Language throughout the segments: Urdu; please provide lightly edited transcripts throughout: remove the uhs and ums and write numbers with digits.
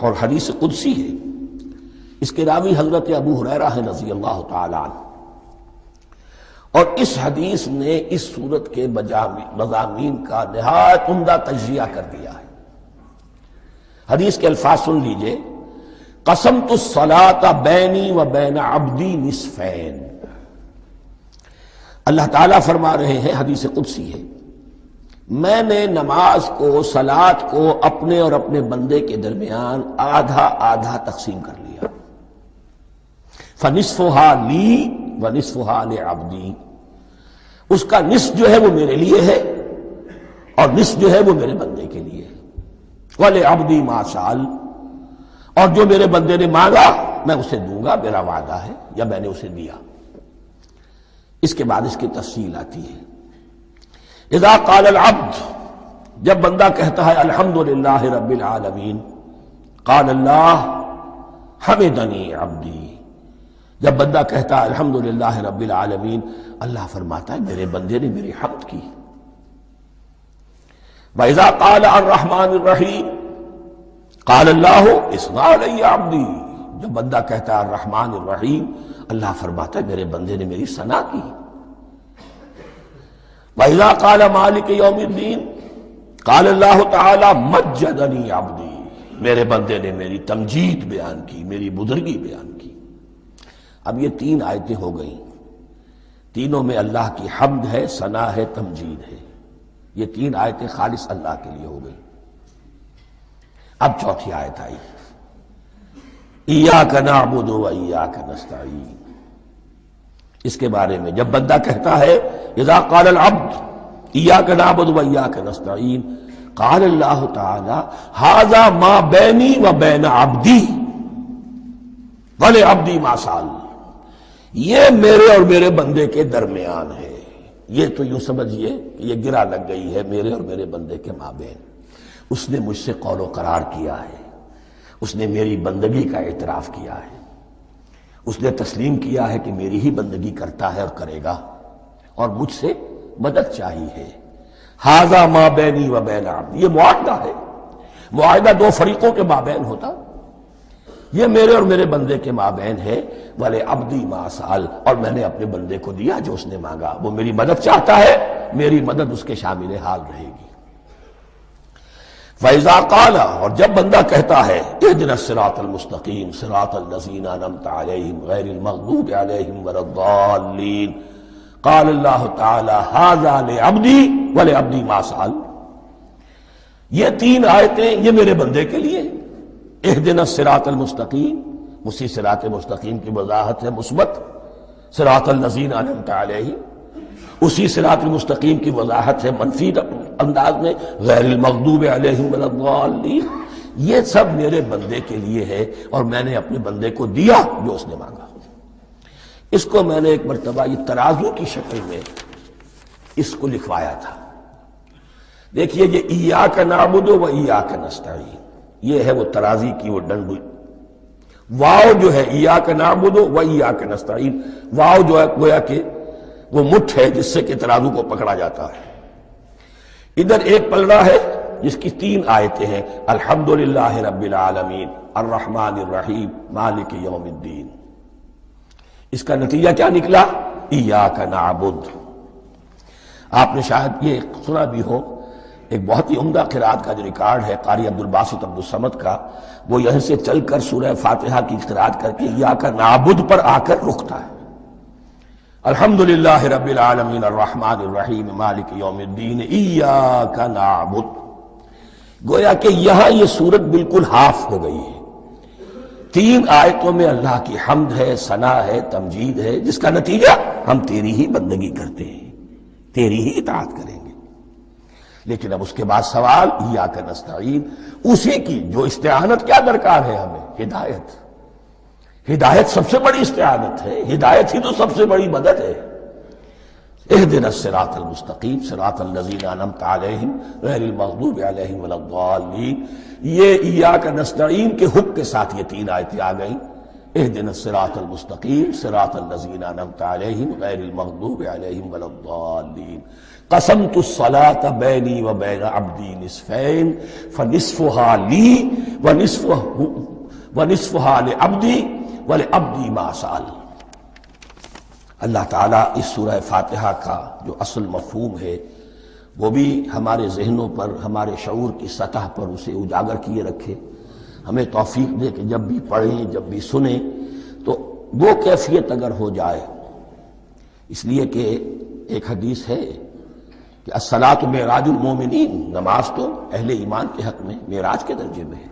اور حدیث قدسی ہے، اس کے راوی حضرت ابو ہریرہ ہیں رضی اللہ تعالی عنہ، اور اس حدیث نے اس صورت کے مضامین کا نہایت عمدہ تجزیہ کر دیا ہے۔ حدیث کے الفاظ سن لیجئے، قسمت الصلاۃ بینی و بین عبدی نصفین۔ اللہ تعالیٰ فرما رہے ہیں، حدیث قدسی ہے، میں نے نماز کو، صلاۃ کو اپنے اور اپنے بندے کے درمیان آدھا آدھا تقسیم کر لیا۔ فنصفها لی ونصفها لعبدی، اس کا نصف جو ہے وہ میرے لیے ہے اور نصف جو ہے وہ میرے بندے کے لیے ہے۔ وَلِعَبْدِي مَا سَأَلَ، اور جو میرے بندے نے مانگا میں اسے دوں گا، میرا وعدہ ہے یا میں نے اسے دیا۔ اس کے بعد اس کی تفصیل آتی ہے، اذا قال العبد، جب بندہ کہتا ہے الحمدللہ رب العالمین، قال اللہ حمدنی عبدی، جب بندہ کہتا ہے الحمدللہ رب العالمین، اللہ فرماتا ہے میرے بندے نے میری حمد کی۔ وَإِذَا قَالَ الرَّحْمَٰنِ الرَّحِيمِ قَالَ اللَّهُ اثْنَىٰ عَلَيَّ عَبْدِي، جب بندہ کہتا ہے الرحمن الرحیم، اللہ فرماتا ہے میرے بندے نے میری ثنا کی۔ وَإِذَا قَالَ مَالِكِ يَوْمِ الدِّينِ قَالَ اللَّهُ تَعَالَىٰ مَجَّدَنِي عَبْدِي، میرے بندے نے میری تمجید بیان کی، میری بزرگی بیان کی۔ اب یہ تین آیتیں ہو گئیں، تینوں میں اللہ کی حمد ہے، ثنا ہے، تمجید ہے۔ یہ تین آیتیں خالص اللہ کے لیے ہو گئی۔ اب چوتھی آیت آئی، ایاک نعبد و ایاک نستعین۔ اس کے بارے میں جب بندہ کہتا ہے اذا قال العبد ایاک نعبد و ایاک نستعین، قال اللہ تعالی ھذا ما بینی و بین عبدی ولعبدی ما سأل، یہ میرے اور میرے بندے کے درمیان ہے۔ یہ تو یوں سمجھیے کہ یہ گرہ لگ گئی ہے میرے اور میرے بندے کے مابین۔ اس نے مجھ سے قول و قرار کیا ہے، اس نے میری بندگی کا اعتراف کیا ہے، اس نے تسلیم کیا ہے کہ میری ہی بندگی کرتا ہے اور کرے گا، اور مجھ سے مدد چاہیے ہے۔ ھذا ما بینی و بین عبدی، یہ معاہدہ ہے، معاہدہ دو فریقوں کے مابین ہوتا، یہ میرے اور میرے بندے کے مابین ہے۔ وَلِعَبْدِي مَا سَأَلَ، اور میں نے اپنے بندے کو دیا جو اس نے مانگا، وہ میری مدد چاہتا ہے، میری مدد اس کے شامل حال رہے گی۔ فَإِذَا قَالَ، اور جب بندہ کہتا ہے اهْدِنَا الصِّرَاطَ الْمُسْتَقِيمَ صِرَاطَ الَّذِينَ أَنْعَمْتَ عَلَيْهِمْ غَيْرِ الْمَغْضُوبِ عَلَيْهِمْ وَلَا الضَّالِّينَ، قَالَ اللَّهُ تَعَالَى هَذَا لِعَبْدِي وَلِعَبْدِي مَا سَأَلَ، یہ تین آیتیں یہ میرے بندے کے لیے، اهْدِنَا الصِّرَاطَ الْمُسْتَقِيمَ، اسی صراط مستقیم کی وضاحت ہے مثبت، صراط الذین انعمت علیہم، اسی صراط المستقیم کی وضاحت ہے منفی انداز میں، غیر المغضوب علیہم ولا الضالین، یہ سب میرے بندے کے لیے ہے اور میں نے اپنے بندے کو دیا جو اس نے مانگا۔ اس کو میں نے ایک مرتبہ یہ ترازو کی شکل میں اس کو لکھوایا تھا۔ دیکھیے یہ ایاک نعبد و ایاک نستعین، یہ ہے وہ ترازی کی وہ ڈنڈ، واو جو ہے ایاک نعبد و ایاک نستعین، واو جو ہے گویا کہ وہ مٹھ ہے جس سے کہ ترازو کو پکڑا جاتا ہے۔ ادھر ایک پلڑا ہے جس کی تین آیتیں ہیں، الحمدللہ رب العالمین الرحمن الرحیم مالک یوم الدین۔ اس کا نتیجہ کیا نکلا؟ ایاک نعبد۔ آپ نے شاید یہ سنا بھی ہو، ایک بہت ہی عمدہ قرات کا جو ریکارڈ ہے قاری عبدالباسط عبدالصمد کا، وہ یہیں سے چل کر سورہ فاتحہ کی قرات کر کے ایاک نعبد پر آ کر رکتا ہے، الحمدللہ رب العالمین الرحمن الرحیم مالک یوم الدین ایاک نعبد۔ گویا کہ یہاں یہ صورت بالکل ہاف ہو گئی ہے، تین آیتوں میں اللہ کی حمد ہے، ثنا ہے، تمجید ہے، جس کا نتیجہ ہم تیری ہی بندگی کرتے ہیں، تیری ہی اطاعت کریں گے۔ لیکن اب اس کے بعد سوال ایاک نستعین، اسی کی جو استعانت کیا درکار ہے ہمیں؟ ہدایت۔ ہدایت سب سے بڑی استعانت ہے، ہدایت ہی تو سب سے بڑی مدد ہے۔ اهدنا الصراط المستقیم صراط الذین انعمت علیہم غیر المغضوب علیہم ولا الضالین، یہ ایاک نستعین کے حکم کے ساتھ یہ تین آیتیں آ گئیں۔ اہدنا الصراط المستقیم صراط الذین انعمت علیہم غیر المغضوب علیہم ولا الضالین قسمت الصلاة بینی و بین عبدی نصفین فنصفها لی ونصفها لعبدی ولعبدی ما سأل۔ اللہ تعالیٰ اس سورہ فاتحہ کا جو اصل مفہوم ہے وہ بھی ہمارے ذہنوں پر، ہمارے شعور کی سطح پر اسے اجاگر کیے رکھے، ہمیں توفیق دے کہ جب بھی پڑھیں، جب بھی سنیں تو وہ کیفیت اگر ہو جائے، اس لیے کہ ایک حدیث ہے کہ الصلاۃ معراج المومنین، نماز تو اہل ایمان کے حق میں معراج کے درجے میں ہے۔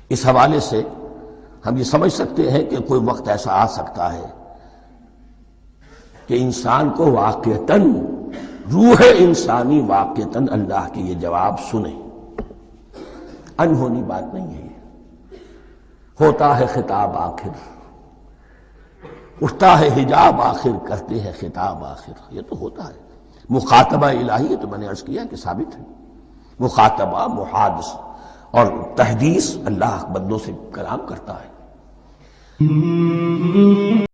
اس حوالے سے ہم یہ سمجھ سکتے ہیں کہ کوئی وقت ایسا آ سکتا ہے کہ انسان کو واقعتاً، روح انسانی واقعتاً اللہ کے یہ جواب سنے۔ انہونی بات نہیں ہے یہ، ہوتا ہے خطاب آخر، اٹھتا ہے حجاب آخر، کرتے ہیں خطاب آخر، یہ تو ہوتا ہے۔ مخاطبہ الہی، یہ تو میں نے عرض کیا کہ ثابت ہے، مخاطبہ، محادثہ اور تحدیث، اللہ بندوں سے کلام کرتا ہے۔